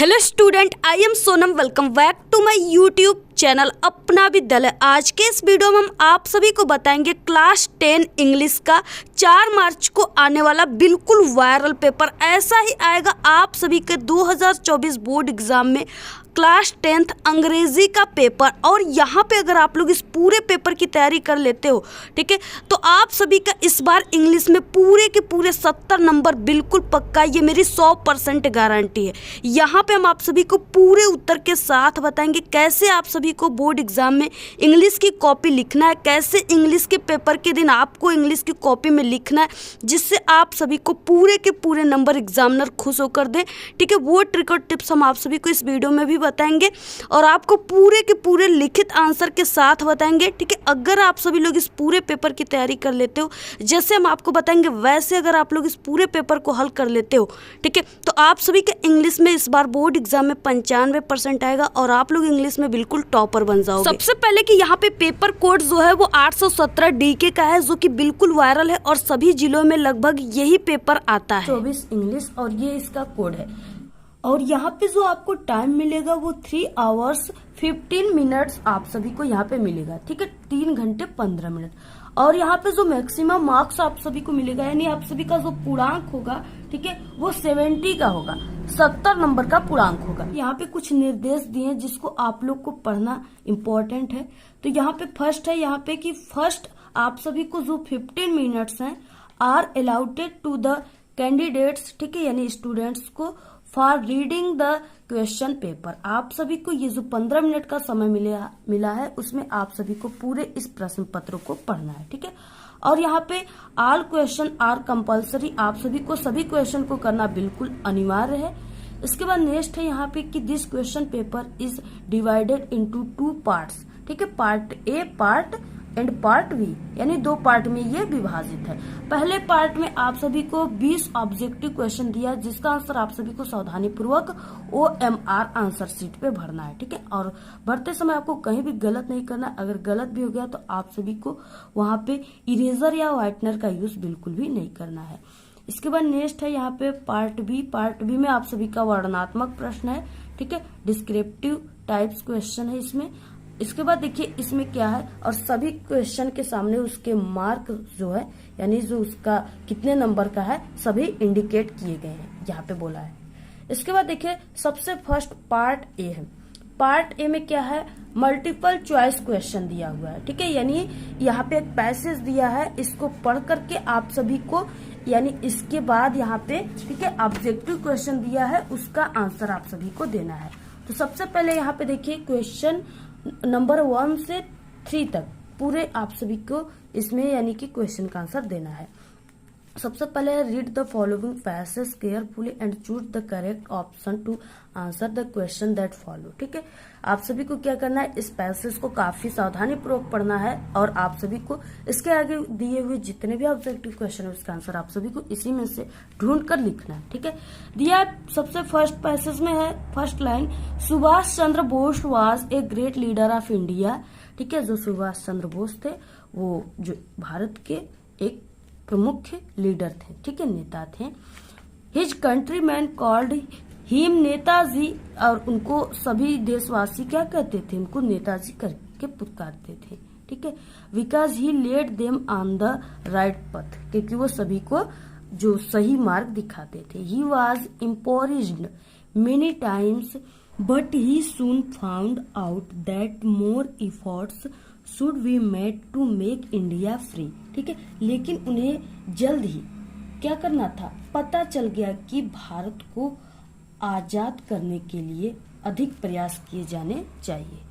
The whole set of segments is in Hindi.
Hello student, I am Sonam. Welcome back to my YouTube channel Apna Vidyalaya. आज के इस वीडियो में हम आप सभी को बताएंगे क्लास 10 इंग्लिश का 4 मार्च को आने वाला बिल्कुल वायरल पेपर। ऐसा ही आएगा आप सभी के 2024 बोर्ड एग्जाम में क्लास 10th अंग्रेजी का पेपर। और यहाँ पे अगर आप लोग इस पूरे पेपर की तैयारी कर लेते हो, ठीक है, तो आप सभी का इस बार इंग्लिश में पूरे के पूरे 70 नंबर बिल्कुल पक्का, ये मेरी 100% गारंटी है। यहाँ पे हम आप सभी को पूरे उत्तर के साथ बताएंगे कैसे आप सभी को बोर्ड एग्जाम में इंग्लिश की कॉपी लिखना है, कैसे इंग्लिश के पेपर के दिन आपको इंग्लिश की कॉपी में लिखना है, जिससे आप सभी को पूरे के पूरे नंबर एग्जामिनर खुश होकर दे। ठीक है, वो ट्रिक और टिप्स हम आप सभी को इस वीडियो में भी बताएंगे और आपको पूरे के पूरे लिखित आंसर के साथ बताएंगे। ठीक है, अगर आप सभी लोग इस पूरे पेपर की तैयारी कर लेते हो, जैसे हम आपको बताएंगे वैसे अगर आप लोग इस पूरे पेपर को हल कर लेते हो, ठीक है, तो आप सभी के इंग्लिश में इस बार बोर्ड एग्जाम में 95% आएगा और आप लोग इंग्लिश में बिल्कुल टॉपर बन जाओगे। सबसे पहले कि यहाँ पे पेपर कोड जो है वो 817 DK का है, जो कि बिल्कुल वायरल है और सभी जिलों में लगभग यही पेपर आता है। 24 इंग्लिश और ये इसका कोड है। और यहाँ पे जो आपको टाइम मिलेगा वो 3 hours 15 minutes आप सभी को यहाँ पे मिलेगा। ठीक है, 3 घंटे 15 मिनट। और यहाँ पे जो मैक्सिमम मार्क्स आप सभी को मिलेगा, यानी आप सभी का जो पूर्णांक होगा, ठीक है, वो 70 का होगा, 70 नंबर का पूर्णांक होगा। यहाँ पे कुछ निर्देश दिए जिसको आप लोग को पढ़ना इम्पोर्टेंट है। तो यहाँ पे फर्स्ट है, यहाँ पे कि फर्स्ट आप सभी को जो 15 मिनट्स हैं are allotted to the candidates, ठीक है, यानी स्टूडेंट्स को for reading the question paper. आप सभी को ये जो 15 मिनट का समय मिला है उसमें आप सभी को पूरे इस प्रश्न पत्र को पढ़ना है। ठीक है, और यहाँ पे ऑल क्वेश्चन आर कंपल्सरी, आप सभी को सभी क्वेश्चन को करना बिल्कुल अनिवार्य है। इसके बाद नेक्स्ट है यहाँ पे कि this question paper is divided into 2 parts. ठीक है, part A part and part B, यानी 2 पार्ट में ये विभाजित है। पहले पार्ट में आप सभी को 20 ऑब्जेक्टिव क्वेश्चन दिया, जिसका आंसर आप सभी को सावधानी पूर्वक OMR आंसर शीट पे भरना है। ठीक है, और भरते समय आपको कहीं भी गलत नहीं करना। अगर गलत भी हो गया तो आप सभी को वहां पे इरेजर या व्हाइटनर का यूज बिल्कुल भी नहीं करना है। इसके बाद नेक्स्ट है यहाँ पे पार्ट बी। पार्ट बी में आप सभी का वर्णनात्मक प्रश्न है। ठीक है, डिस्क्रिप्टिव टाइप्स क्वेश्चन है इसमें। इसके बाद देखिए इसमें क्या है, और सभी क्वेश्चन के सामने उसके मार्क जो है, यानी जो उसका कितने नंबर का है, सभी इंडिकेट किए गए हैं, यहाँ पे बोला है। इसके बाद देखिए सबसे फर्स्ट पार्ट ए है। पार्ट ए में क्या है, मल्टीपल चॉइस क्वेश्चन दिया हुआ है। ठीक है, यानी यहाँ पे एक पैसेज दिया है, इसको पढ़ करके आप सभी को, यानी इसके बाद यहाँ पे, ठीक है, ऑब्जेक्टिव क्वेश्चन दिया है, उसका आंसर आप सभी को देना है। तो सबसे पहले यहाँ पे देखिए क्वेश्चन नंबर 1 से 3 तक पूरे आप सभी को इसमें यानी कि क्वेश्चन का आंसर देना है। सबसे पहले read the following passage carefully and choose the correct option to answer the question that follow. ठीक है, आप सभी को क्या करना है, इस पैसेज को काफी सावधानी पूर्वक पढ़ना है और आप सभी को इसके आगे दिए हुए जितने भी ऑब्जेक्टिव क्वेश्चन है उसका आंसर आप सभी को इसी में से ढूंढ कर लिखना है। ठीक है, दिया सबसे फर्स्ट पैसेज में है first line, Subhash Chandra Bose was a great leader of India. ठीक है, जो सुभाष चंद्र बोस थे वो जो भारत के एक प्रमुख लीडर थे, ठीक है, नेता थे। His countryman called him Netaji, और उनको सभी देशवासी क्या कहते थे, उनको नेताजी करके पुकारते थे। ठीक है, because he led them on the right path, क्योंकि वो सभी को जो सही मार्ग दिखाते थे। He was imprisoned many times but he soon found out that more efforts should be made to make India free. ठीक है, लेकिन उन्हें जल्द ही क्या करना था, पता चल गया कि भारत को आजाद करने के लिए अधिक प्रयास किए जाने चाहिए।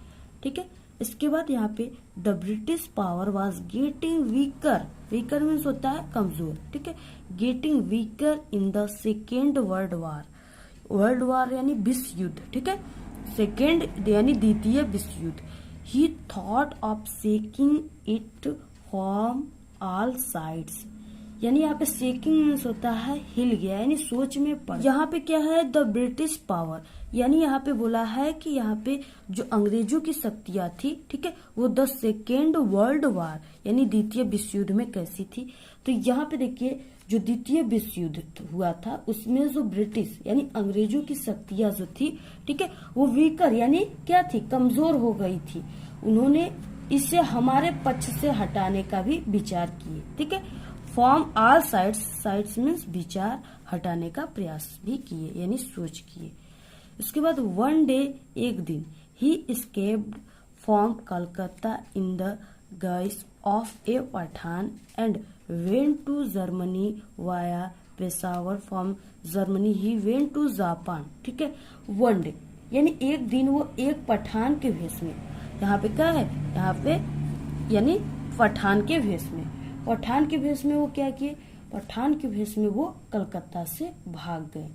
ठीक है, इसके बाद यहाँ पे the British power was getting weaker, weaker means होता है कमजोर। ठीक है, getting weaker in the second world war, world war यानी विश्व युद्ध। ठीक है, सेकेंड यानी द्वितीय विश्व युद्ध। He thought of shaking it from all sides. यानी यहाँ पे शेकिंग मीन्स होता है हिल गया, यानी सोच में पड़। यहाँ पे क्या है, द ब्रिटिश पावर, यानी यहाँ पे बोला है कि यहाँ पे जो अंग्रेजों की शक्तियां थी, ठीक है, वो द सेकेंड वर्ल्ड वार यानी द्वितीय विश्व युद्ध में कैसी थी। तो यहाँ पे देखिए जो द्वितीय विश्व युद्ध हुआ था उसमें जो ब्रिटिश यानी अंग्रेजों की शक्तियां जो थी, ठीक है, वो वीकर यानी क्या थी, कमजोर हो गई थी। उन्होंने इसे हमारे पक्ष से हटाने का भी विचार किए, ठीक है, फ्रॉम ऑल साइड्स मीन्स विचार हटाने का प्रयास भी किए यानी सोच किए। उसके बाद वन डे एक दिन he escaped from Calcutta in the guise of a Pathan and went to Germany via Peshawar, from Germany he went to Japan, ठीक है। वन डे यानी एक दिन वो एक पठान के भेष में, यहाँ पे क्या है, यहाँ पे यानी पठान के भेष में, पठान के भेष में वो क्या किए, पठान के भेष में वो कलकत्ता से भाग गए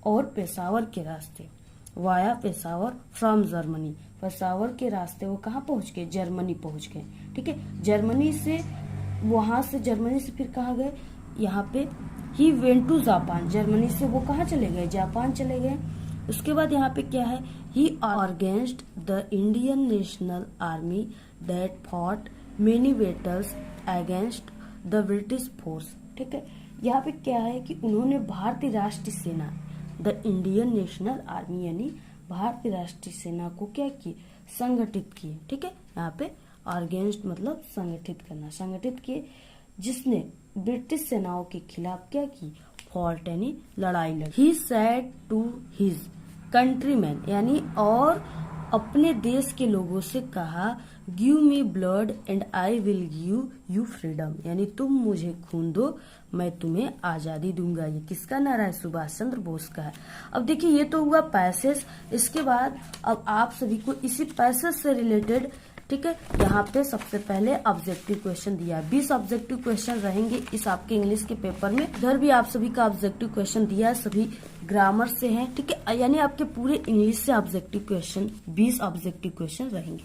और पेशावर के रास्ते via Peshawar from Germany, Peshawar के रास्ते वो कहाँ पहुंच गए, जर्मनी पहुंच गए, ठीक है। जर्मनी से वहां से जर्मनी से फिर कहाँ गए, यहाँ पे he went to Japan, Germany से वो कहाँ चले गए, जापान चले गए। उसके बाद यहाँ पे क्या है, he against the Indian national army that fought many battles against the British force, ठीक है। यहाँ पे क्या है कि उन्होंने भारतीय राष्ट्रीय सेना, द इंडियन नेशनल आर्मी यानी भारतीय राष्ट्रीय सेना को क्या किए, संगठित किए, ठीक है। यहाँ पे अगेंस्ट मतलब संगठित करना, संगठित किए, जिसने ब्रिटिश सेनाओं के खिलाफ क्या की, फॉल्ट यानी लड़ाई लड़ी। He said to his countryman यानी और अपने देश के लोगों से कहा, give me blood and I will give you freedom, यानी तुम मुझे खून दो मैं तुम्हें आजादी दूंगा। ये किसका नारा है, सुभाष चंद्र बोस का है। अब देखिए ये तो हुआ पैसेज, इसके बाद अब आप सभी को इसी पैसेज से रिलेटेड, ठीक है, यहाँ पे सबसे पहले ऑब्जेक्टिव क्वेश्चन दिया है। 20 ऑब्जेक्टिव क्वेश्चन रहेंगे इस आपके इंग्लिश के पेपर में। इधर भी आप सभी का ऑब्जेक्टिव क्वेश्चन दिया है, सभी ग्रामर से हैं, ठीक है, यानी आपके पूरे इंग्लिश से ऑब्जेक्टिव क्वेश्चन 20 ऑब्जेक्टिव क्वेश्चन रहेंगे।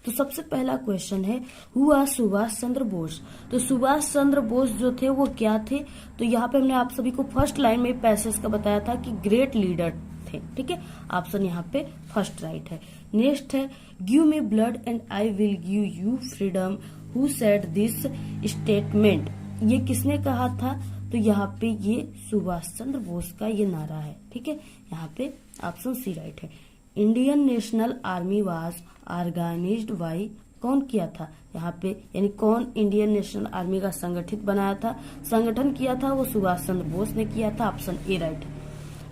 तो सबसे पहला क्वेश्चन है, हुआ सुभाष चंद्र बोस। तो सुभाष चंद्र बोस जो थे वो क्या थे, तो यहाँ पे हमने आप सभी को फर्स्ट लाइन में पैसेज का बताया था कि ग्रेट लीडर थे, ठीक है, ऑप्शन यहाँ पे फर्स्ट राइट है। नेक्स्ट है, give me blood and I will give you freedom, who said this statement, ये किसने कहा था, तो यहाँ पे ये सुभाष चंद्र बोस का ये नारा है, ठीक है, यहाँ पे ऑप्शन सी राइट है। Indian national Army was organised by, कौन किया था यहाँ पे, यानी कौन इंडियन नेशनल आर्मी का संगठित बनाया था, संगठन किया था वो सुभाष चंद्र बोस ने किया था, ऑप्शन ए राइट है।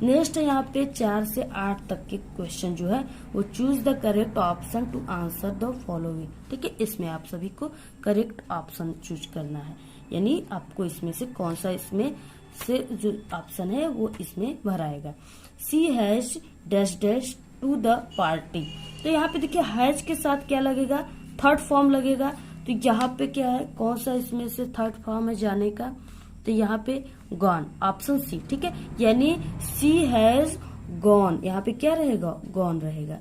नेक्स्ट है यहाँ पे 4 से 8 तक के क्वेश्चन जो है वो choose the correct option to answer the following, ठीक है, इसमें आप सभी को करेक्ट ऑप्शन चूज करना है, यानी आपको इसमें से कौन सा इसमें से जो ऑप्शन है वो इसमें भराएगा। She has dash dash to the party, तो यहाँ पे देखिए हैज के साथ क्या लगेगा, थर्ड फॉर्म लगेगा, तो यहाँ पे क्या है, कौन सा इसमें से थर्ड फॉर्म है जाने का, तो यहाँ पे गॉन, ऑप्शन सी, ठीक है, यानी सी हैज गॉन, यहाँ पे क्या रहेगा, गॉन रहेगा,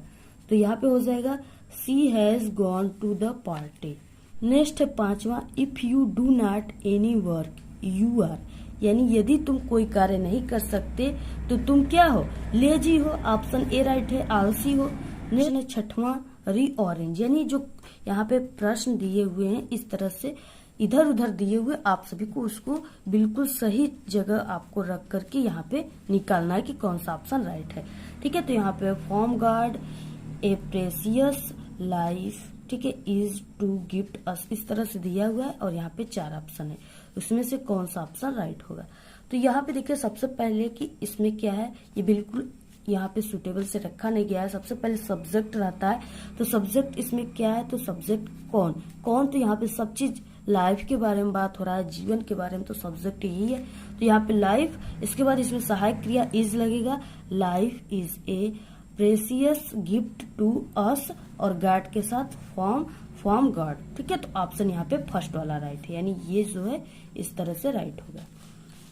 तो यहाँ पे हो जाएगा she has gone to the party. Next है 5वां, if you do not any work you are, यानी यदि तुम कोई कार्य नहीं कर सकते तो तुम क्या हो, लेजी हो, ऑप्शन ए राइट है, आलसी हो। नेक्स्ट है 6वां, रीऑरेंज, यानी जो यहाँ पे प्रश्न दिए हुए हैं इस तरह से इधर उधर दिए हुए, आप सभी को उसको बिल्कुल सही जगह आपको रख करके यहाँ पे निकालना है कि कौन सा ऑप्शन राइट है, ठीक है। तो यहाँ पे फॉर्म गार्ड ए प्रेसियस लाइफ, ठीक है, इज टू गिफ्ट अस, इस तरह से दिया हुआ है और यहाँ पे 4 ऑप्शन है, उसमें से कौन सा ऑप्शन राइट होगा। तो यहाँ पे देखिए सबसे पहले कि इसमें क्या है, ये बिल्कुल यहाँ पे सुटेबल से रखा नहीं गया है। सबसे पहले सब्जेक्ट रहता है, तो सब्जेक्ट इसमें क्या है, तो सब्जेक्ट कौन कौन, तो यहाँ पे सब चीज लाइफ के बारे में बात हो रहा है, जीवन के बारे में, तो सब्जेक्ट यही है, तो यहाँ पे लाइफ, इसके बाद इसमें सहायक क्रिया इज लगेगा, life is a precious gift to us, और गार्ड के साथ फॉर्म गार्ड, ठीक है, तो ऑप्शन यहाँ पे फर्स्ट वाला राइट है, यानी ये जो है इस तरह से राइट होगा।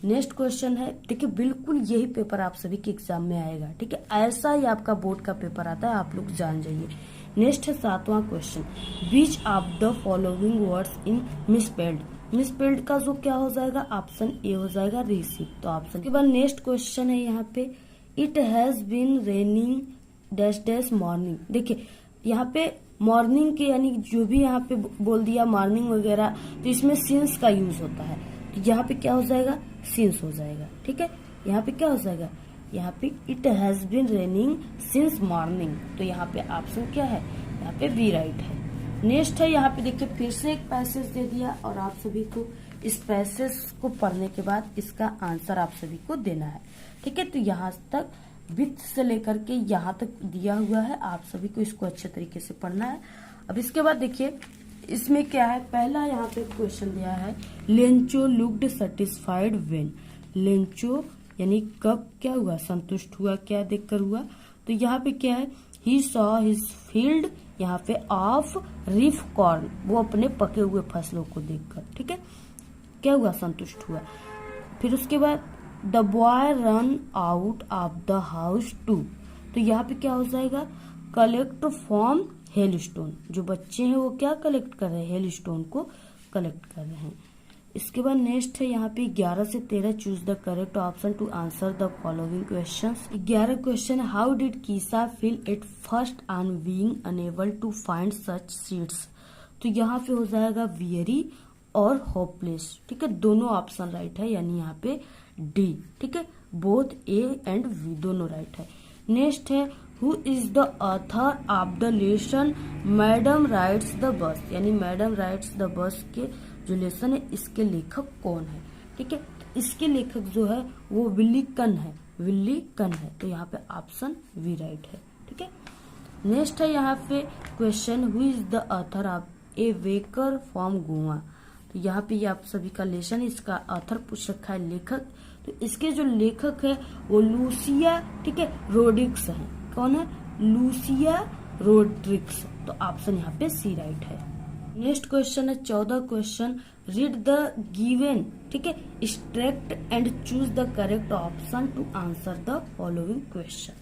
नेक्स्ट क्वेश्चन है, देखिए बिल्कुल यही पेपर आप सभी के एग्जाम में आएगा, ठीक है, ऐसा ही आपका बोर्ड का पेपर आता है, आप लोग जान जाइए। नेक्स्ट है 7वां question, which of the following words in misspelled, misspelled का जो क्या हो जाएगा, ऑप्शन ए हो जाएगा रिसीव। तो ऑप्शन के बाद नेक्स्ट क्वेश्चन है यहाँ पे, it has been raining dash dash morning. देखिए यहाँ पे मॉर्निंग के यानी जो भी यहाँ पे बोल दिया मॉर्निंग वगैरह, तो इसमें सिंस का यूज होता है, तो यहाँ पे क्या हो जाएगा, सिंस हो जाएगा। ठीक है, यहाँ पे क्या हो जाएगा, यहाँ पे it has been raining since morning, तो यहाँ पे ऑप्शन क्या है, यहाँ पे बी राइट है। नेक्स्ट है यहाँ पे देखिए फिर से एक पैसेज दे दिया और आप सभी को इस पैसेज को पढ़ने के बाद इसका आंसर आप सभी को देना है। ठीक है, तो यहाँ तक वित्त से लेकर के यहाँ तक दिया हुआ है, आप सभी को इसको अच्छे तरीके से पढ़ना है। अब इसके बाद देखिए इसमें क्या है, पहला यहाँ पे क्वेश्चन दिया है, Lencho looked satisfied when. Lencho यानी कब क्या हुआ, संतुष्ट हुआ, क्या देखकर हुआ, तो यहाँ पे क्या है, ही सॉ हिज फील्ड, यहाँ पे ऑफ रिफ कॉर्न, वो अपने पके हुए फसलों को देखकर, ठीक है, क्या हुआ, संतुष्ट हुआ। फिर उसके बाद the boy run out of the house too, तो यहाँ पे क्या हो जाएगा, कलेक्ट फ्रॉम हेलस्टोन, जो बच्चे हैं वो क्या कलेक्ट कर रहे हैं, हेलस्टोन को कलेक्ट कर रहे हैं। इसके बाद नेक्स्ट है यहाँ पे 11 से 13 choose the correct option to answer the following questions. 11 question, how did Kisa feel at first on being unable to find such seeds, तो यहाँ पे हो जाएगा वेरी और होपलेस। ठीक है, दोनों ऑप्शन राइट है, यानी यहाँ पे डी। ठीक है, बोथ ए एंड वी दोनों राइट है। नेक्स्ट है who is the author of the lesson madam rides the bus, यानी मैडम राइड्स द बस के जो लेसन है इसके लेखक कौन है। ठीक है, इसके लेखक जो है वो विल्ली कन है, विल्ली कन है, तो यहाँ पे ऑप्शन वी राइट है। ठीक है, नेक्स्ट है यहाँ पे question, who is the author of A waker from Goa, तो यहाँ पे ये आप सभी का लेसन, इसका ऑथर पूछ रखा है लेखक, तो इसके जो लेखक है वो लूसिया, ठीक है, रोड्रिग्स है। कौन है, लूसिया रोड्रिग्स, तो ऑप्शन यहाँ पे सी राइट है। नेक्स्ट क्वेश्चन है 14 क्वेश्चन, रीड द गिवन, ठीक है, extract and choose the correct option to answer the following question.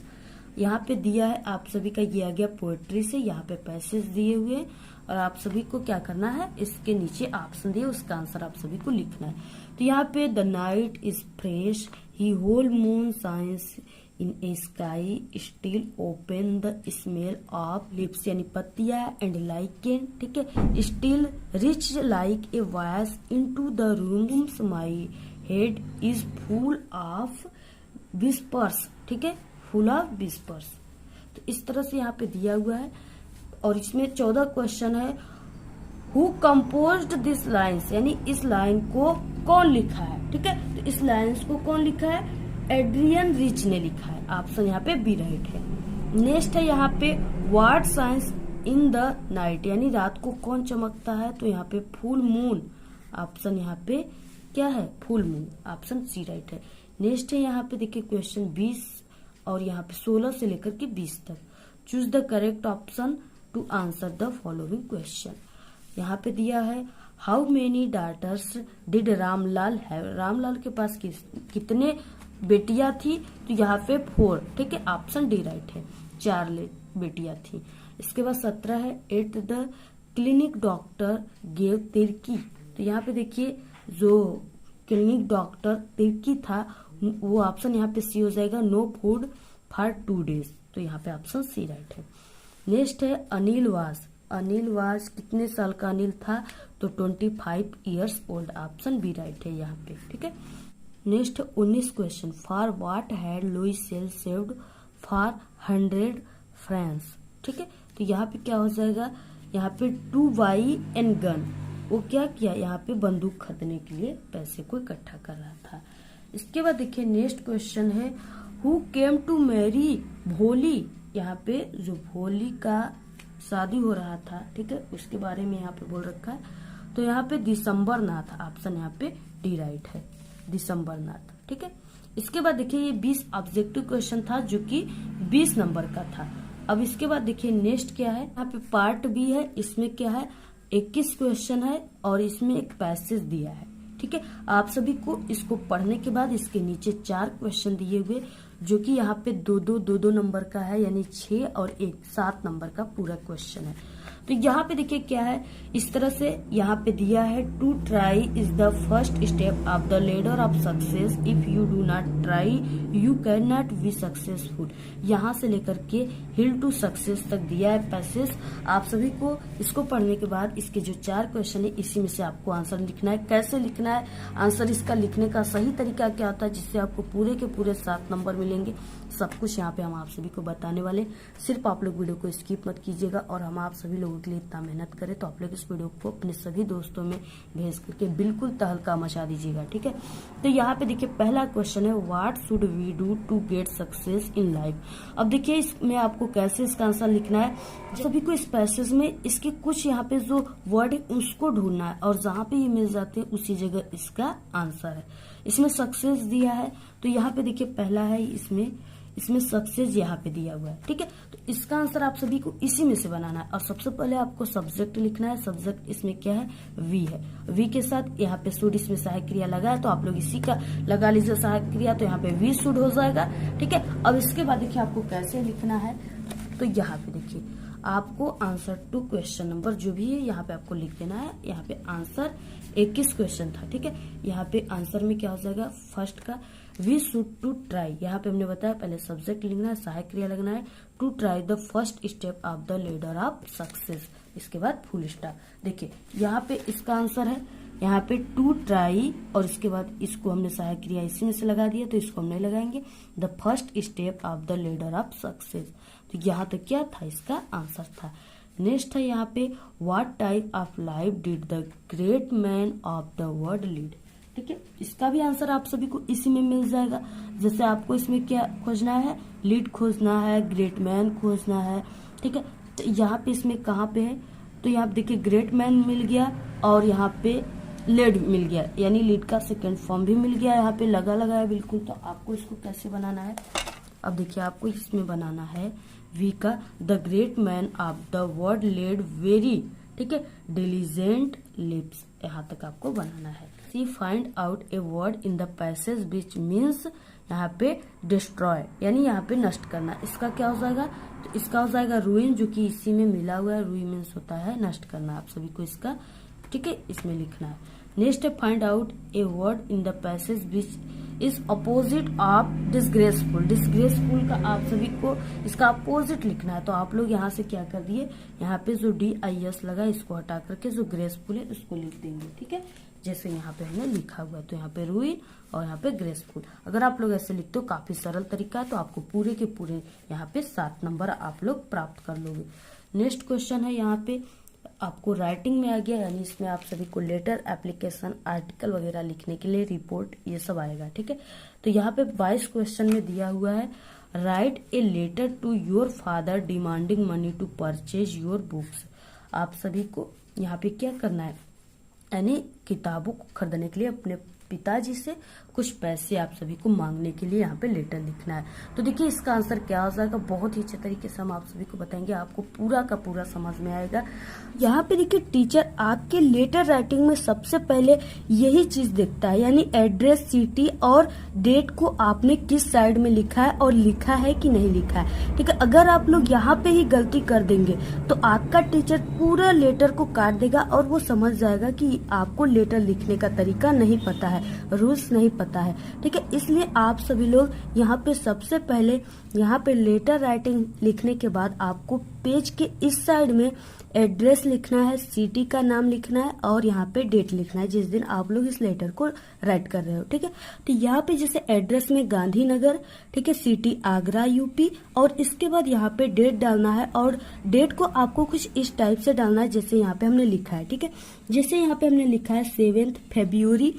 यहाँ पे दिया है आप सभी का, ये आ गया पोएट्री से, यहाँ पे पैसेज दिए हुए हैं और आप सभी को क्या करना है, इसके नीचे ऑप्शन दिए उसका आंसर आप सभी को लिखना है। तो यहाँ पे the night is fresh, he whole moon science in a sky, still open the smell of lips, यानी पत्तियां एंड लाइकेन, ठीक है, still rich like a voice into the rooms, my head is full of whispers, ठीक है, फुल ऑफ विस्पर्स। तो इस तरह से यहाँ पे दिया हुआ है और इसमें 14 क्वेश्चन है, हु कंपोज्ड दिस लाइन्स, यानी इस लाइन को कौन लिखा है। ठीक है, तो इस लाइन्स को कौन लिखा है, एड्रियन रिच ने लिखा है, ऑप्शन यहाँ पे बी राइट है। नेक्स्ट है यहाँ पे what science in the night, यानी रात को कौन चमकता है, तो यहाँ पे फुल मून, ऑप्शन यहाँ पे क्या है, full moon, option C right है। नेक्स्ट है यहाँ पे देखिए क्वेश्चन 20 और यहाँ पे 16 से लेकर के 20 तक, choose the correct option to answer the following question. यहाँ पे दिया है how many daughters did Ramlal have, Ramlal के पास कितने बेटियां थी, तो यहाँ पे 4, ठीक है, ऑप्शन डी राइट है, 4 बेटियां थी। इसके बाद 17 है, at the clinic doctor gave Tirkey, तो यहाँ पे देखिए जो क्लिनिक डॉक्टर तिर्की था वो ऑप्शन यहाँ पे सी हो जाएगा, नो फूड फॉर 2 days, तो यहाँ पे ऑप्शन सी राइट है। नेक्स्ट है अनिल वास, अनिल वास कितने साल का अनिल था, तो 25 years old, option B right है यहाँ पे। ठीक है, next 19 question, for what had Loisel saved for 100 francs, ठीक है, तो यहाँ पे क्या हो जाएगा, यहाँ पे टू बाई एन गन, वो क्या किया, यहाँ पे बंदूक खरीदने के लिए पैसे को इकट्ठा कर रहा था। इसके बाद देखिए नेक्स्ट क्वेश्चन है, हु केम टू मैरी भोली, यहाँ पे जो भोली का शादी हो रहा था, ठीक है, उसके बारे में यहाँ पे बोल रखा है, तो यहाँ पे दिसंबर नाथ, ऑप्शन यहाँ पे डी राइट है, दिसंबर नाथ। ठीक है, इसके बाद देखिए ये 20 ऑब्जेक्टिव क्वेश्चन था जो कि 20 नंबर का था। अब इसके बाद देखिए नेक्स्ट क्या है, यहाँ पे पार्ट बी है, इसमें क्या है 21 क्वेश्चन है और इसमें एक पैसेज दिया है। ठीक है, आप सभी को इसको पढ़ने के बाद इसके नीचे 4 क्वेश्चन दिए हुए जो कि यहाँ पे दो नंबर का है, यानी 6 और 1 7 नंबर का पूरा क्वेश्चन है। तो यहाँ पे देखिए क्या है, इस तरह से यहाँ पे दिया है, to try is the first step of the ladder of success, if you do not try you can not be successful. यहाँ से लेकर के हिल टू सक्सेस तक दिया है पैसेज। आप सभी को इसको पढ़ने के बाद इसके जो 4 क्वेश्चन है, इसी में से आपको आंसर लिखना है। कैसे लिखना है आंसर, इसका लिखने का सही तरीका क्या होता है जिससे आपको पूरे के पूरे 7 नंबर मिलेंगे, सब कुछ यहाँ पे हम आप सभी को बताने वाले। सिर्फ आप लोग वीडियो को स्किप मत कीजिएगा, और हम आप सभी लोगों के लिए इतना मेहनत करें तो आप लोग इस वीडियो को अपने सभी दोस्तों में भेज करके बिल्कुल तहलका मचा दीजिएगा, ठीक है। तो यहाँ पे देखिए पहला क्वेश्चन है, what should we do to get success in life. अब देखिए इसमें आपको कैसे इसका आंसर लिखना है, सभी को इस पैसेज में इसके कुछ यहाँ पे जो वर्ड है उसको ढूंढना है, और जहाँ पे ये मिल जाते हैं उसी जगह इसका आंसर है। इसमें सक्सेस दिया है, तो यहाँ पे देखिए पहला है, इसमें सक्सेस यहाँ पे दिया हुआ है, ठीक है। तो इसका आंसर आप सभी को इसी में से बनाना है। और सबसे पहले आपको सब्जेक्ट लिखना है। सब्जेक्ट इसमें क्या है, वी है। वी के साथ यहाँ पे शुड, इसमें सहायक क्रिया लगा है तो आप लोग इसी का लगा लीजिए सहायक क्रिया, तो यहाँ पे वी शुड हो जाएगा, ठीक है। अब इसके बाद देखिए आपको कैसे लिखना है, तो यहाँ पे देखिए आपको आंसर टू क्वेश्चन नंबर जो भी है यहाँ पे आपको लिख देना है। यहाँ पे आंसर 21 क्वेश्चन था, ठीक है। यहाँ पे आंसर में क्या हो जाएगा, फर्स्ट का वी शुड टू ट्राई, यहाँ पे हमने बताया पहले सब्जेक्ट लिखना है, सहायक क्रिया लगना है, to try the first step of the ladder of success, इसके बाद फुल स्टॉप। देखिए यहाँ पे इसका आंसर है, यहाँ पे टू ट्राई, और इसके बाद इसको हमने सहायक क्रिया इसी में से लगा दिया, तो इसको हम नहीं लगाएंगे, the first step of the ladder of success. तो यहाँ तक क्या था, इसका आंसर था। नेक्स्ट है यहाँ पे, what type of life did the great man of the world lead, ठीक है। इसका भी आंसर आप सभी को इसी में मिल जाएगा। जैसे आपको इसमें क्या खोजना है, लीड खोजना है, ग्रेट मैन खोजना है, ठीक है। तो यहाँ पे इसमें कहाँ पे है, तो यहाँ पे देखिए ग्रेट मैन मिल गया, और यहाँ पे लीड मिल गया, यानी लीड का सेकंड फॉर्म भी मिल गया, यहाँ पे लगा है बिल्कुल। तो आपको इसको कैसे बनाना है, अब देखिए आपको इसमें बनाना है वी का, the great man of the world led very, ठीक है, डिलीजेंट लिप्स, यहाँ तक आपको बनाना है। C find out a word in the passage which means, यहाँ पे डिस्ट्रॉय, यानी यहाँ पे नष्ट करना, इसका क्या हो जाएगा, तो इसका हो जाएगा रूइन, जो कि इसी में मिला हुआ है। रूइन मीन्स होता है नष्ट करना, आप सभी को इसका, ठीक है, इसमें लिखना है। नेक्स्ट है, find out a word in the passage which is opposite of disgraceful. Disgraceful का आप सभी को इसका अपोजिट लिखना है, तो आप लोग यहाँ से क्या कर दिए, यहाँ पे जो DIS लगा इसको हटा करके जो ग्रेसफुल है उसको लिख देंगे, ठीक है, जैसे यहाँ पे हमने लिखा हुआ है। तो यहाँ पे रूइन और यहाँ पे ग्रेसफुल, अगर आप लोग ऐसे लिखते हो काफी सरल तरीका है, तो आपको पूरे के पूरे यहाँ पे 7 नंबर आप लोग प्राप्त कर लोगे। नेक्स्ट क्वेश्चन है, यहाँ पे आपको राइटिंग में आ गया, यानी इसमें आप सभी को लेटर, एप्लीकेशन, आर्टिकल वगैरह लिखने के लिए, रिपोर्ट, ये सब आएगा, ठीक है। तो यहाँ पे 22 क्वेश्चन में दिया हुआ है, write a letter to your father demanding money to purchase your books. आप सभी को यहाँ पे क्या करना है, यानी किताबों को खरीदने के लिए अपने पिताजी से कुछ पैसे आप सभी को मांगने के लिए यहाँ पे लेटर लिखना है। तो देखिए इसका आंसर क्या हो जाएगा, बहुत ही अच्छे तरीके से हम आप सभी को बताएंगे, आपको पूरा का पूरा समझ में आएगा। यहाँ पे देखिए टीचर आपके लेटर राइटिंग में सबसे पहले यही चीज देखता है, यानी एड्रेस, सिटी और डेट को आपने किस साइड में लिखा है और लिखा है कि नहीं लिखा है, ठीक है। अगर आप लोग यहाँ पे ही गलती कर देंगे तो आपका टीचर पूरा लेटर को काट देगा और वो समझ जाएगा कि आपको लेटर लिखने का तरीका नहीं पता है, रूल्स नहीं पता है, ठीक है। इसलिए आप सभी लोग यहाँ पे सबसे पहले यहाँ पे लेटर राइटिंग लिखने के बाद आपको पेज के इस साइड में एड्रेस लिखना है, सिटी का नाम लिखना है और यहाँ पे डेट लिखना है जिस दिन आप लोग इस लेटर को राइट कर रहे हो, ठीक है। तो यहाँ पे जैसे एड्रेस में गांधीनगर, ठीक है, सिटी आगरा यूपी, और इसके बाद यहाँ पे डेट डालना है, और डेट को आपको कुछ इस टाइप से डालना है जैसे यहाँ पे हमने लिखा है, ठीक है। जैसे यहाँ पे हमने लिखा है 7 फरवरी,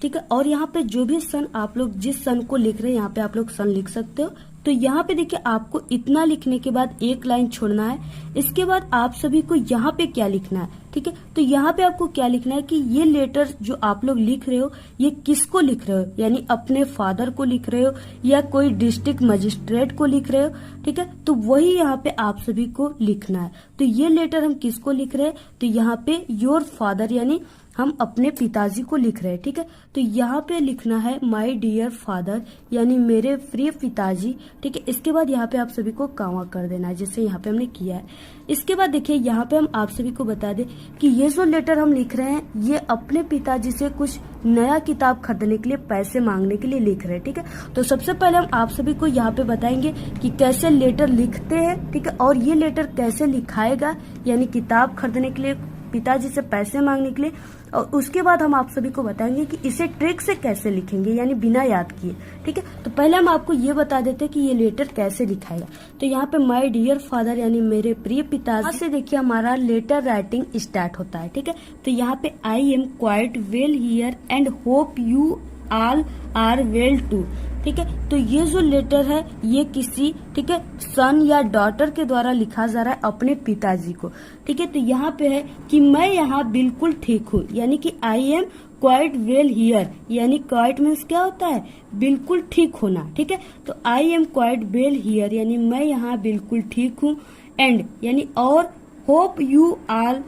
ठीक है। और यहाँ पे जो भी सन आप लोग जिस सन को लिख रहे हैं यहाँ पे आप लोग सन लिख सकते हो। तो यहाँ पे देखिए आपको इतना लिखने के बाद एक लाइन छोड़ना है। इसके बाद आप सभी को यहाँ पे क्या लिखना है, ठीक है। तो यहाँ पे आपको क्या लिखना है कि ये लेटर जो आप लोग लिख रहे हो ये किसको लिख रहे हो, यानी अपने फादर को लिख रहे हो या कोई डिस्ट्रिक्ट मजिस्ट्रेट को लिख रहे हो, ठीक है। तो वही यहाँ पे आप सभी को लिखना है। तो ये लेटर हम किसको लिख रहे हैं, तो यहाँ पे योर फादर यानी हम अपने पिताजी को लिख रहे हैं, ठीक है। तो यहाँ पे लिखना है माय डियर फादर, यानी मेरे प्रिय पिताजी, ठीक है। इसके बाद यहाँ पे आप सभी को कामा कर देना है, जैसे यहाँ पे हमने किया है। इसके बाद देखिए यहाँ पे हम आप सभी को बता दें कि ये जो लेटर हम लिख रहे हैं ये अपने पिताजी से कुछ नया किताब खरीदने के लिए पैसे मांगने के लिए लिख रहे हैं, ठीक है। तो सबसे पहले हम आप सभी को यहाँ पे बताएंगे कि कैसे लेटर लिखते हैं, ठीक है, और ये लेटर कैसे लिखाएगा, यानी किताब खरीदने के लिए पिताजी से पैसे मांगने के लिए। और उसके बाद हम आप सभी को बताएंगे कि इसे ट्रिक से कैसे लिखेंगे, यानी बिना याद किए, ठीक है। तो पहले हम आपको ये बता देते हैं कि ये लेटर कैसे लिखाएगा। तो यहाँ पे माय डियर फादर यानी मेरे प्रिय पिताजी से देखिए हमारा लेटर राइटिंग स्टार्ट होता है, ठीक है। तो यहाँ पे I am quite well here and hope you all are well too, ठीक है। तो ये जो लेटर है ये किसी, ठीक है, सन या डॉटर के द्वारा लिखा जा रहा है अपने पिताजी को, ठीक है। तो यहाँ पे है कि मैं यहाँ बिल्कुल ठीक हूँ, यानी कि I am quite well here, यानी क्वाइट मीन्स क्या होता है, बिल्कुल ठीक होना, ठीक है। तो I am quite well here यानी मैं यहाँ बिल्कुल ठीक हूँ, एंड यानी और, hope you all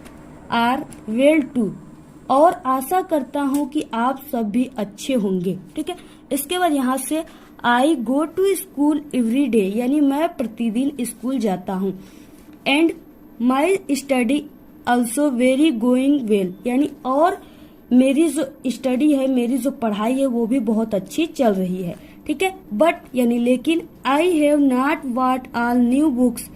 are well too, और आशा करता हूँ कि आप सब भी अच्छे होंगे, ठीक है। इसके बाद यहाँ से I go to school every day, यानी मैं प्रतिदिन स्कूल जाता हूँ, and my study also very going well, यानी और मेरी जो स्टडी है, मेरी जो पढ़ाई है वो भी बहुत अच्छी चल रही है, ठीक है। बट यानी लेकिन, I have not bought all new books,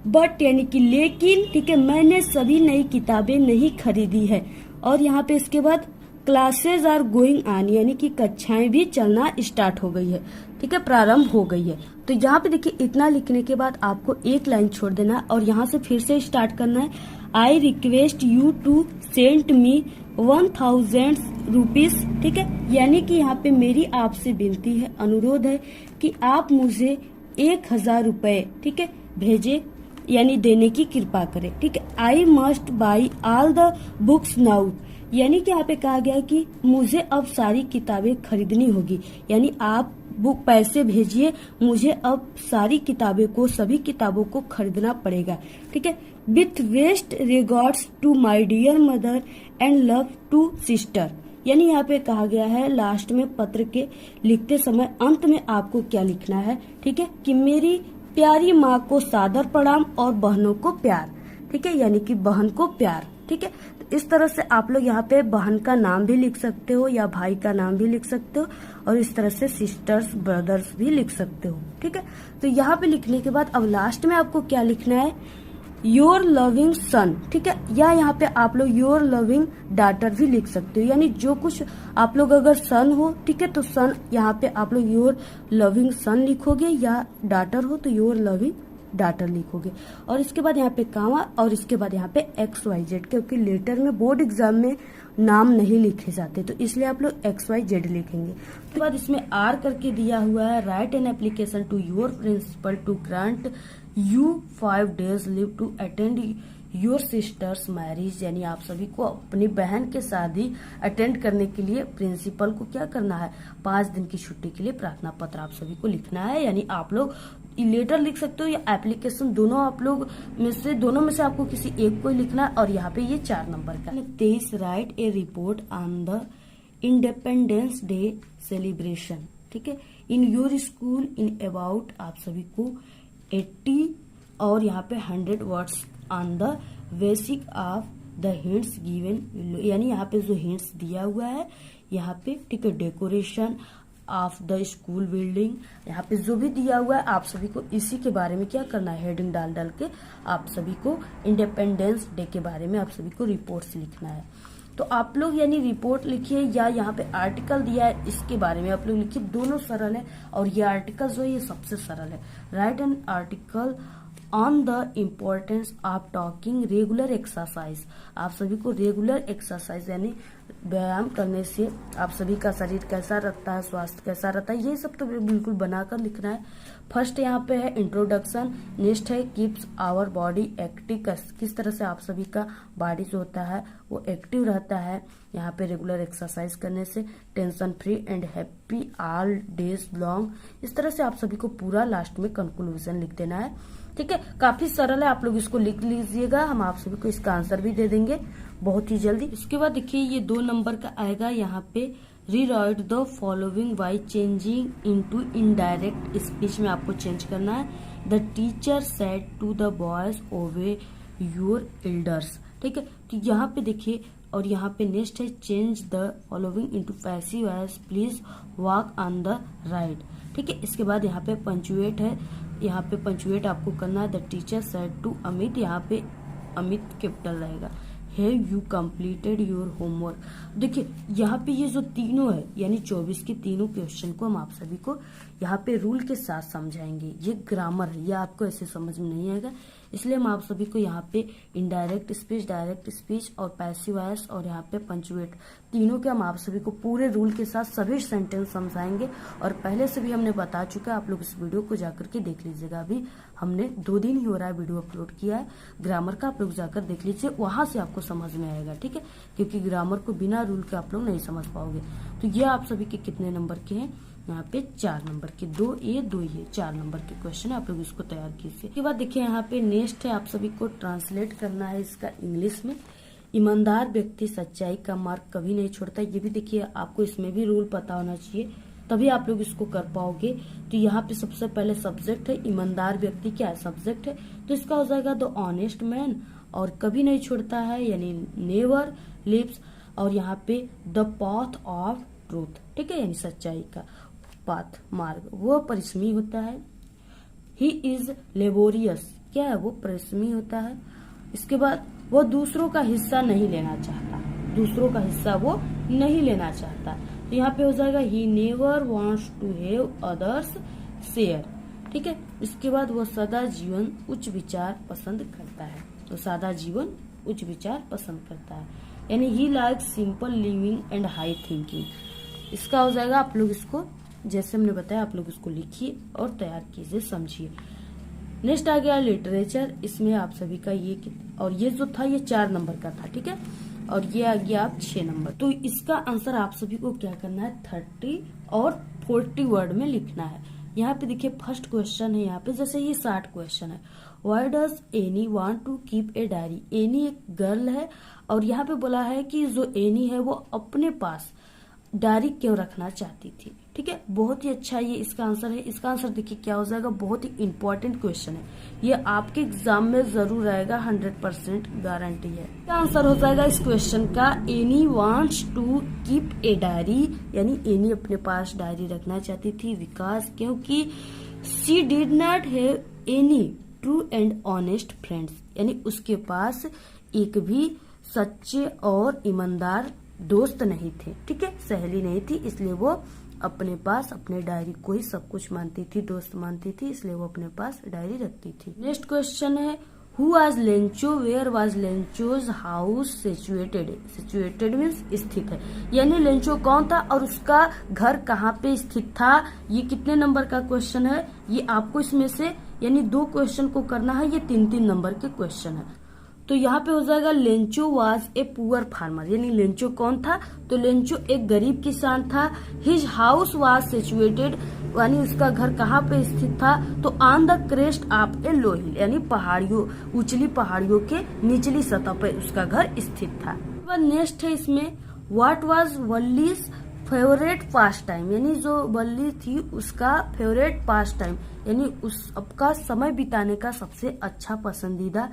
but यानी कि लेकिन, ठीक है, मैंने सभी नई किताबें नहीं खरीदी है। और यहाँ पे इसके बाद क्लासेज आर गोइंग ऑन, यानी कि कक्षाएं भी चलना स्टार्ट हो गई है, ठीक है, प्रारंभ हो गई है। तो यहाँ पे देखिए इतना लिखने के बाद आपको एक लाइन छोड़ देना और यहाँ से फिर से स्टार्ट करना है। I request you to send me 1000 rupees, ठीक है, यानी कि यहाँ पे मेरी आपसे विनती है, अनुरोध है कि आप मुझे 1000 रुपए, ठीक है, भेजे, यानी देने की कृपा करें, ठीक है। I must by all the books now, यानी कि यहाँ पे कहा गया कि मुझे अब सारी किताबें खरीदनी होगी, यानी आप बुक पैसे भेजिए, मुझे अब सारी किताबें को, सभी किताबों को खरीदना पड़ेगा, ठीक है। With best regards to my dear mother and love to sister, यानी यहाँ पे कहा गया है लास्ट में पत्र के लिखते समय अंत में आपको क्या लिखना है, ठीक है, कि मेरी प्यारी माँ को सादर प्रणाम और बहनों को प्यार, ठीक है, यानी कि बहन को प्यार, ठीक है। तो इस तरह से आप लोग यहाँ पे बहन का नाम भी लिख सकते हो या भाई का नाम भी लिख सकते हो, और इस तरह से सिस्टर्स ब्रदर्स भी लिख सकते हो, ठीक है। तो यहाँ पे लिखने के बाद अब लास्ट में आपको क्या लिखना है, योर लविंग सन, ठीक है, या यहाँ पे आप लोग योर लविंग डॉटर भी लिख सकते हो, यानी जो कुछ आप लोग अगर सन हो, ठीक है, तो सन यहाँ पे आप लोग योर लविंग सन लिखोगे, या डॉटर हो तो योर लविंग डॉटर लिखोगे। और इसके बाद यहाँ पे कामा, और इसके बाद यहाँ पे XYZ, क्योंकि लेटर में बोर्ड एग्जाम में नाम नहीं लिखे जाते, तो इसलिए आप लोग XYZ लिखेंगे। उसके बाद इसमें R करके दिया हुआ है, write an application to your principal to grant you 5 days leave to attend your sister's marriage, यानी आप सभी को अपनी बहन के शादी अटेंड करने के लिए प्रिंसिपल को क्या करना है, 5 दिन की छुट्टी के लिए प्रार्थना पत्र आप सभी को लिखना है। यानी आप लोग लेटर लिख सकते हो या एप्लीकेशन, दोनों आप लोग में से, दोनों में से आपको किसी एक को ही लिखना है। और यहाँ पे ये 4 नंबर का 23 right A report on the independence day celebration, ठीक है, in your school in about आप सभी को 80 और यहाँ पे 100 words on the basic of the hints given, यानी यहाँ पे जो हिंट्स दिया हुआ है यहाँ पे, ठीक है, decoration of the school building, यहाँ पे जो भी दिया हुआ है आप सभी को इसी के बारे में क्या करना है, हेडिंग डाल डाल के आप सभी को इंडिपेंडेंस डे के बारे में आप सभी को रिपोर्ट्स लिखना है। तो आप लोग यानी रिपोर्ट लिखिए, या यहाँ पे आर्टिकल दिया है इसके बारे में आप लोग लिखिए, दोनों सरल है, और ये आर्टिकल जो है ये सबसे सरल है। Write an article on the importance of talking regular exercise, आप सभी को रेगुलर एक्सरसाइज यानी व्यायाम करने से आप सभी का शरीर कैसा रहता है, स्वास्थ्य कैसा रहता है, ये सब तो बिल्कुल बनाकर लिखना है। फर्स्ट यहाँ पे है इंट्रोडक्शन, नेक्स्ट है कीप्स आवर बॉडी एक्टिव, किस तरह से आप सभी का बॉडी जो होता है वो एक्टिव रहता है यहाँ पे रेगुलर एक्सरसाइज करने से, tension free and happy all days long, इस तरह से आप सभी को पूरा लास्ट में कंक्लूजन लिख देना है। ठीक है, काफी सरल है, आप लोग इसको लिख लीजिएगा, हम आप सभी को इसका आंसर भी दे देंगे बहुत ही जल्दी। इसके बाद देखिए ये 2 नंबर का आएगा, यहाँ पे rewrite the following by changing into indirect speech में आपको चेंज करना है। The teacher said to the boys obey your elders, ठीक है। तो यहाँ पे देखिए, और यहाँ पे नेक्स्ट है change the following into passive voice, please walk on the right, ठीक है। इसके बाद यहाँ पे पंचुएट है, यहाँ पे पंचुएट आपको करना है। The teacher said to Amit, यहाँ पे अमित कैपिटल रहेगा। Have you completed your homework. देखिए यहाँ पे ये जो तीनों है यानी 24 के तीनों क्वेश्चन को हम आप सभी को यहाँ पे रूल के साथ समझाएंगे। ये ग्रामर है, ये आपको ऐसे समझ में नहीं आएगा, इसलिए हम आप सभी को यहाँ पे इनडायरेक्ट स्पीच, डायरेक्ट स्पीच और पैसिव वॉइस और यहाँ पे पंचुएट तीनों के हम आप सभी को पूरे रूल के साथ सभी सेंटेंस समझाएंगे। और पहले से भी हमने बता चुका है, आप लोग इस वीडियो को जाकर के देख लीजिएगा। अभी हमने 2 दिन ही हो रहा है वीडियो अपलोड किया है ग्रामर का, आप लोग जाकर देख लीजिए, वहां से आपको समझ में आएगा, ठीक है। क्योंकि ग्रामर को बिना रूल के आप लोग नहीं समझ पाओगे। तो ये आप सभी के कितने नंबर के हैं, यहाँ पे 4 नंबर के, 2A 2A 4 नंबर के क्वेश्चन है, आप लोग इसको तैयार कीजिए। उसके बाद देखिए यहाँ पे नेक्स्ट है, आप सभी को ट्रांसलेट करना है इसका इंग्लिश में। ईमानदार व्यक्ति सच्चाई का मार्ग कभी नहीं छोड़ता। ये भी देखिए आपको इसमें भी रूल पता होना चाहिए, तभी आप लोग इसको कर पाओगे। तो यहाँ पे सबसे पहले सब्जेक्ट है, ईमानदार व्यक्ति क्या है, सब्जेक्ट है, तो इसका हो जाएगा द ऑनेस्ट मैन, और कभी नहीं छोड़ता है यानी नेवर लिव्स, और यहाँ पे द पाथ ऑफ ट्रूथ, ठीक है, यानी सच्चाई का पाथ मार्ग, वो परिश्रमी होता है। ही इज लेबोरियस, क्या है, वो परिश्रमी होता है। इसके बाद वो दूसरों का हिस्सा नहीं लेना चाहता, दूसरों का हिस्सा वो नहीं लेना चाहता, तो यहाँ पे हो जाएगा he never wants to have others share, ठीक है। इसके बाद वो सदा जीवन उच्च विचार पसंद करता है, तो सादा जीवन उच्च विचार पसंद करता है, यानी he likes simple living and high thinking. इसका हो जाएगा, आप लोग इसको जैसे हमने बताया आप लोग इसको लिखिए और तैयार कीजिए, समझिए। नेक्स्ट आ गया लिटरेचर, इसमें आप सभी का ये और ये जो था ये 4 नंबर का था, ठीक है, और ये आ गया आप 6 नंबर। तो इसका आंसर आप सभी को क्या करना है, 30 और 40 वर्ड में लिखना है। यहाँ पे देखिए फर्स्ट क्वेश्चन है, यहाँ पे जैसे ये 60 क्वेश्चन है। Why does Anne want to keep a diary. Anne एक गर्ल है, और यहाँ पे बोला है कि जो एनी है वो अपने पास डायरी क्यों रखना चाहती थी, ठीक है। बहुत ही अच्छा ये इसका आंसर है। इसका आंसर देखिए क्या हो जाएगा, बहुत ही इंपॉर्टेंट क्वेश्चन है, ये आपके एग्जाम में जरूर आएगा, 100% गारंटी है। इसका आंसर हो जाएगा इस क्वेश्चन का, Anne wants to keep a diary, यानी एनी अपने पास डायरी रखना चाहती थी, विकास क्योंकि she did not have any true and honest friends, यानी उसके पास एक भी सच्चे और ईमानदार दोस्त नहीं थे, ठीक है, सहेली नहीं थी, इसलिए वो अपने पास अपने डायरी को ही सब कुछ मानती थी, दोस्त मानती थी, इसलिए वो अपने पास डायरी रखती थी। नेक्स्ट क्वेश्चन है, who was Lencho, where was Lencho's house situated. Situated means स्थित है, यानी लेंचो कौन था और उसका घर कहाँ पे स्थित था। ये कितने नंबर का क्वेश्चन है, ये आपको इसमें से यानी 2 क्वेश्चन को करना है, ये 3-3 नंबर के क्वेश्चन है। तो यहाँ पे हो जाएगा Lencho was a poor farmer, यानी लेंचो कौन था, तो लेंचो एक गरीब किसान था। हिज हाउस वाज सिचुएटेड, यानी उसका घर कहाँ पे स्थित था, तो ऑन द क्रेस्ट ऑफ ए लो हिल, यानी पहाड़ियों, उचली पहाड़ियों के निचली सतह पर उसका घर स्थित था। नेक्स्ट है इसमें, what was Valli's favourite pastime, यानी जो वल्ली थी उसका फेवरेट पास टाइम, यानी उसका समय बिताने का सबसे अच्छा पसंदीदा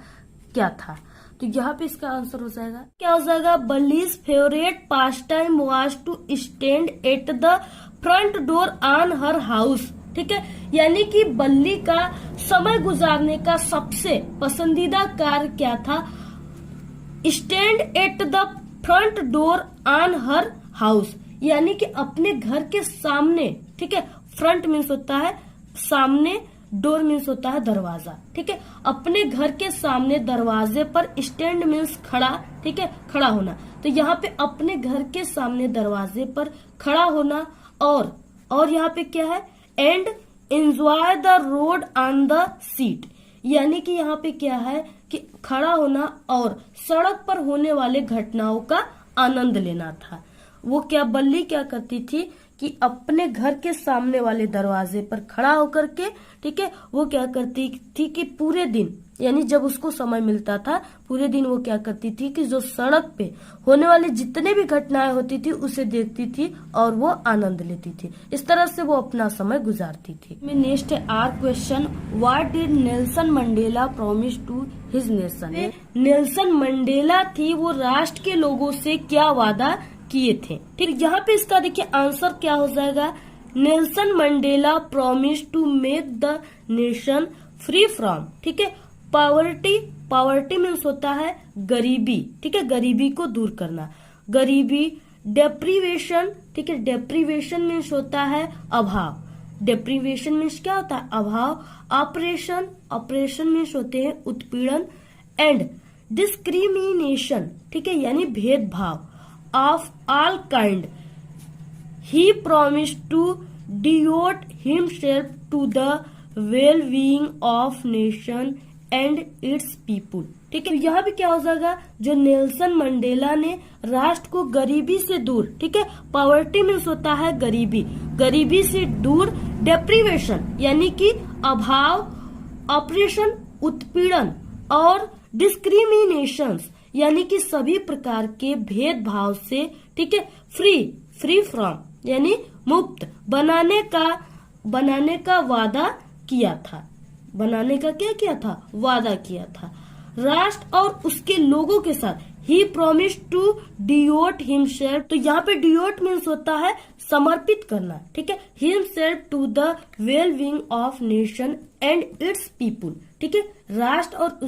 क्या था। तो यहाँ पे इसका आंसर हो जाएगा, क्या हो जाएगा, Valli's favourite pastime was to stand at the front door on her house, ठीक है, यानी कि बल्ली का समय गुजारने का सबसे पसंदीदा कार्य क्या था, stand at the front door on her house, यानी कि अपने घर के सामने, ठीक है, फ्रंट मीन्स होता है सामने, डोर मीन्स होता है दरवाजा, ठीक है, अपने घर के सामने दरवाजे पर, स्टैंड मीन्स खड़ा, ठीक है, खड़ा होना, तो यहाँ पे अपने घर के सामने दरवाजे पर खड़ा होना, और यहाँ पे क्या है, and enjoy the road on the seat, यानी कि यहाँ पे क्या है कि खड़ा होना और सड़क पर होने वाले घटनाओं का आनंद लेना था। वो क्या बल्ली क्या करती थी कि अपने घर के सामने वाले दरवाजे पर खड़ा होकर के, ठीक है, वो क्या करती थी कि पूरे दिन, यानी जब उसको समय मिलता था पूरे दिन, वो क्या करती थी कि जो सड़क पे होने वाली जितने भी घटनाएं होती थी उसे देखती थी और वो आनंद लेती थी। इस तरह से वो अपना समय गुजारती थी। नेक्स्ट है our question, what did Nelson Mandela promise to his nation. Nelson Mandela थी वो राष्ट्र के लोगों से क्या वादा किए थे। ठीक, यहाँ पे इसका देखिए आंसर क्या हो जाएगा, Nelson Mandela promise to make the nation free from, ठीक है, पॉवर्टी। पॉवर्टी मीन्स होता है गरीबी, ठीक है, गरीबी को दूर करना, गरीबी। डेप्रीवेशन, ठीक है, डेप्रीवेशन मीन्स होता है अभाव, डेप्रीवेशन मीन्स क्या होता है, अभाव। ऑपरेशन, ऑपरेशन मीन्स होते हैं उत्पीड़न। एंड डिस्क्रिमिनेशन, ठीक है, यानी भेदभाव of all kind. He promise to devote himself to the well being of nation and its people, ठीक है। यहाँ भी क्या हो जाएगा, जो नेल्सन मंडेला ने राष्ट्र को गरीबी से दूर, ठीक है, पॉवर्टी मीन्स होता है गरीबी, गरीबी से दूर। डेप्रीवेशन यानी कि अभाव, ऑपरेशन उत्पीड़न, और डिस्क्रिमिनेशन यानी कि सभी प्रकार के भेदभाव से, ठीक है, फ्री, फ्री फ्रॉम यानी मुक्त बनाने का वादा किया था, बनाने का क्या किया था, वादा किया था। राष्ट्र और उसके लोगों के साथ ही प्रॉमिस टू डिवोट हिमसेल्फ, तो यहाँ पे डिवोट मीन्स होता है समर्पित करना, ठीक है, himself to the well being of nation and its people, ठीक है, राष्ट्र और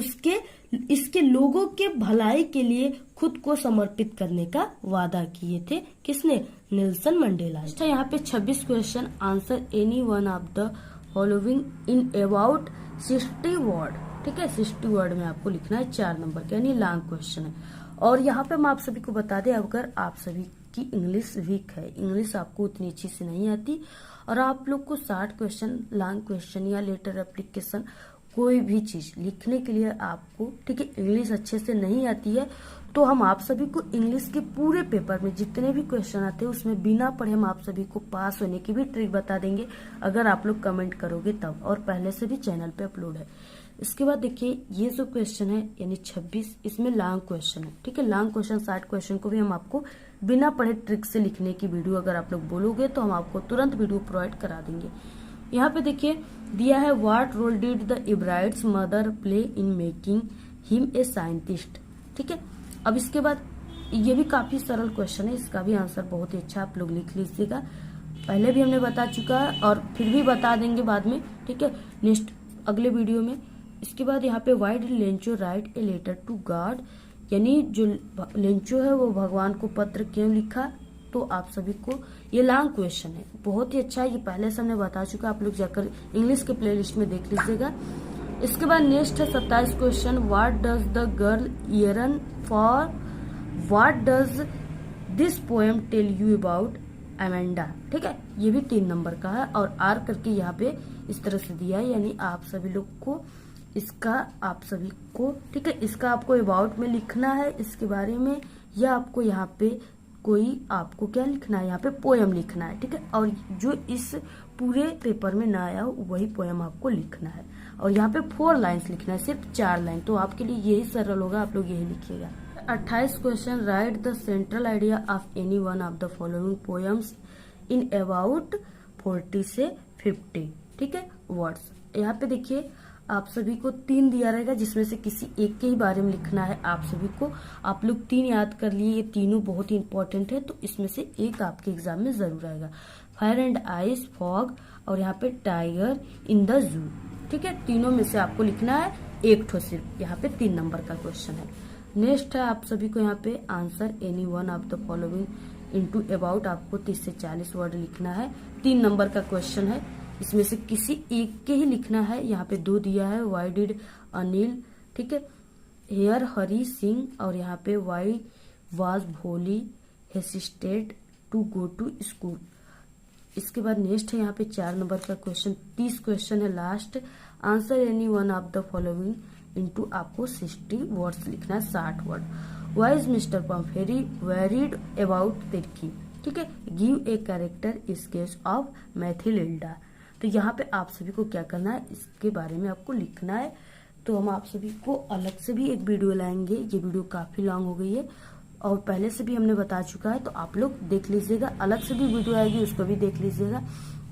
इसके लोगों के भलाई के लिए खुद को समर्पित करने का वादा किए थे। किसने, नेल्सन मंडेला। यहाँ पे 26 question, answer any one of the following in about 60 word, ठीक है, 60 वर्ड में आपको लिखना है, 4 नंबर का, यानी लॉन्ग क्वेश्चन है। और यहाँ पे हम आप सभी को बता दें, अगर आप सभी की इंग्लिश वीक है, इंग्लिश आपको उतनी अच्छी से नहीं आती, और आप लोग को 60 क्वेश्चन, लॉन्ग क्वेश्चन या लेटर एप्लीकेशन कोई भी चीज लिखने के लिए आपको, ठीक है, इंग्लिश अच्छे से नहीं आती है, तो हम आप सभी को इंग्लिश के पूरे पेपर में जितने भी क्वेश्चन आते हैं उसमें बिना पढ़े हम आप सभी को पास होने की भी ट्रिक बता देंगे, अगर आप लोग कमेंट करोगे तब, और पहले से भी चैनल पे अपलोड है। इसके बाद देखिए ये जो क्वेश्चन है यानी 26, इसमें लॉन्ग क्वेश्चन है, ठीक है, लॉन्ग क्वेश्चन 60 क्वेश्चन को भी हम आपको बिना पढ़े ट्रिक से लिखने की वीडियो अगर आप लोग बोलोगे तो हम आपको तुरंत वीडियो प्रोवाइड करा देंगे। यहाँ पे देखिए दिया है, what role did the Ebright's mother play in making him a scientist, ठीक है। अब इसके बाद ये भी काफी सरल क्वेश्चन है, इसका भी आंसर बहुत ही अच्छा आप लोग लिख लीजिएगा, पहले भी हमने बता चुका है और फिर भी बता देंगे बाद में, ठीक है, नेक्स्ट अगले वीडियो में। इसके बाद यहाँ पे why did Lencho write a letter to God, यानी जो लेंचो है वो भगवान को पत्र क्यों लिखा, तो आप सभी को ये लॉन्ग क्वेश्चन है, बहुत ही अच्छा है, ये पहले से हमने बता चुका, आप लोग जाकर इंग्लिश के प्लेलिस्ट में देख लीजिएगा। इसके बाद नेक्स्ट है 27 question, what does the girl yearn for, what does this poem tell you about Amanda, ठीक है, ये भी 3 नंबर का है, और आर करके यहाँ पे इस तरह से दिया है, यानी आप सभी लोग को इसका, आप सभी को, ठीक है, इसका आपको अबाउट में लिखना है इसके बारे में, या आपको यहाँ पे कोई आपको क्या लिखना है, यहाँ पे पोएम लिखना है, ठीक है, और जो इस पूरे पेपर में ना आया हो वही पोएम आपको लिखना है, और यहाँ पे 4 लाइन्स लिखना है, सिर्फ 4 लाइन, तो आपके लिए यही सरल होगा, आप लोग यही लिखिएगा। 28 question, right the central idea of any one of the following poems in about 40 से 50, ठीक है, वर्ड्स। यहाँ पे देखिए आप सभी को 3 दिया रहेगा, जिसमें से किसी एक के ही बारे में लिखना है आप सभी को, आप लोग 3 याद कर लिए, ये तीनों बहुत ही इंपॉर्टेंट है, तो इसमें से एक आपके एग्जाम में जरूर आएगा। फायर एंड आइस, फॉग, और यहाँ पे टाइगर इन द जू, ठीक है, तीनों में से आपको लिखना है एक ठो सिर्फ, यहाँ पे 3 नंबर का क्वेश्चन है। नेक्स्ट है आप सभी को यहाँ पे answer any one of the following into about, आपको 30 से 40 वर्ड लिखना है, 3 नंबर का क्वेश्चन है, इसमें से किसी एक के ही लिखना है, यहाँ पे 2 दिया है, वाई डिड अनिल, ठीक है, हेयर हरी सिंह, और यहाँ पे why was Bholi hesitated to go to school. इसके बाद नेक्स्ट है यहाँ पे 4 नंबर का क्वेश्चन, 30 क्वेश्चन है last, answer any one of the following into आपको 60 वर्ड्स लिखना है, 60 word. Why is Mister Pumphrey worried about Tricki, ठीक है। Give a character sketch of Matilda. तो यहाँ पे आप सभी को क्या करना है, इसके बारे में आपको लिखना है। तो हम आप सभी को अलग से भी एक वीडियो लाएंगे, ये वीडियो काफी लॉन्ग हो गई है और पहले से भी हमने बता चुका है, तो आप लोग देख लीजिएगा। अलग से भी वीडियो आएगी, उसको भी देख लीजिएगा।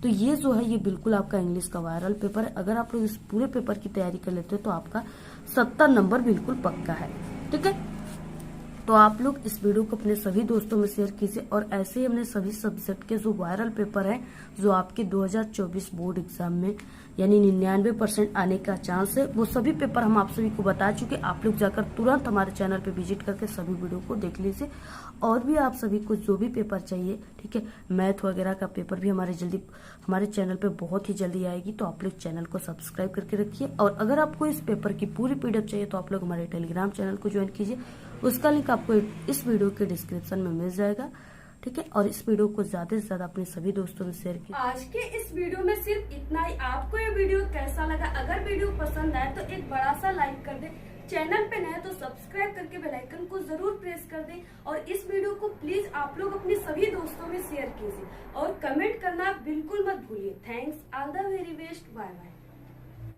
तो ये जो है ये बिल्कुल आपका इंग्लिश का वायरल पेपर है। अगर आप लोग इस पूरे पेपर की तैयारी कर लेते हो तो आपका 70 नंबर बिल्कुल पक्का है, ठीक है। तो आप लोग इस वीडियो को अपने सभी दोस्तों में शेयर कीजिए और ऐसे ही हमने सभी सब्जेक्ट के जो वायरल पेपर हैं, जो आपके 2024 बोर्ड एग्जाम में यानी 99% आने का चांस है, वो सभी पेपर हम आप सभी को बता चुके। आप लोग जाकर तुरंत हमारे चैनल पे विजिट करके सभी वीडियो को देख लीजिए। और भी आप सभी को जो भी पेपर चाहिए, ठीक है, मैथ वगैरह का पेपर भी हमारे चैनल पे बहुत ही जल्दी आएगी। तो आप लोग चैनल को सब्सक्राइब करके रखिए। और अगर आपको इस पेपर की पूरी पीडीएफ चाहिए तो आप लोग हमारे टेलीग्राम चैनल को ज्वाइन कीजिए, उसका लिंक आपको इस वीडियो के डिस्क्रिप्शन में मिल जाएगा, ठीक है। और इस वीडियो को ज्यादा से ज्यादा अपने सभी दोस्तों में शेयर कीजिए। आज के इस वीडियो में सिर्फ इतना ही। आपको ये वीडियो कैसा लगा? अगर वीडियो पसंद आए तो एक बड़ा सा लाइक कर दें, चैनल पे नए तो सब्सक्राइब करके बेल आइकन को जरूर प्रेस कर दें और इस वीडियो को प्लीज आप लोग अपने सभी दोस्तों में शेयर कीजिए और कमेंट करना बिल्कुल मत भूलिए। Thanks, all the very best, bye bye.